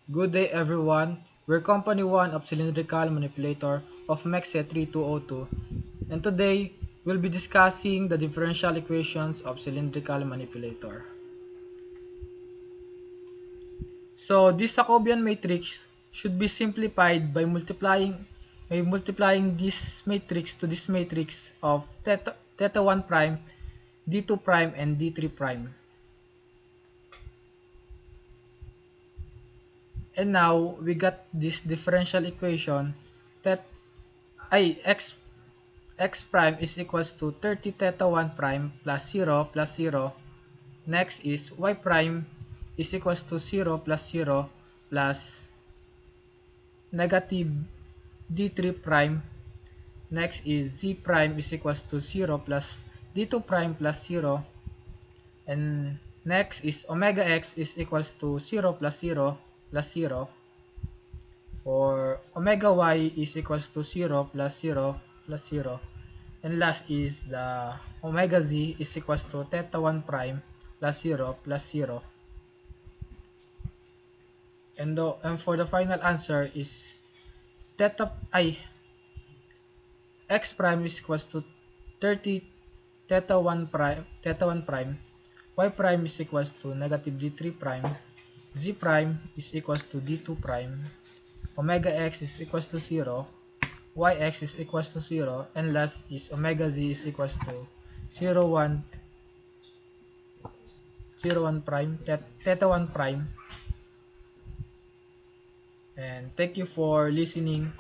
Good day everyone, we're Company 1 of Cylindrical Manipulator of MEXE 3202, and today we'll be discussing the differential equations of cylindrical manipulator. So this Jacobian matrix should be simplified by multiplying this matrix to this matrix of theta 1 prime, d2 prime, and d3 prime. And now we got this differential equation that x prime is equals to 30 theta 1 prime plus 0 plus 0. Next is y prime is equals to 0 plus 0 plus negative d3 prime. Next is z prime is equals to 0 plus d2 prime plus 0. And next is omega x is equals to 0 plus 0 plus 0. For omega y is equals to 0 plus 0 plus 0. And last is the omega z is equals to theta 1 prime plus 0 plus 0. And for the final answer is x prime is equals to 30 theta 1 prime, y prime is equals to negative d3 prime, z prime is equals to d2 prime, omega x is equals to 0, yx is equals to 0, and last is omega z is equals to 0, 1, 0, 1 prime, theta 1 prime. And thank you for listening.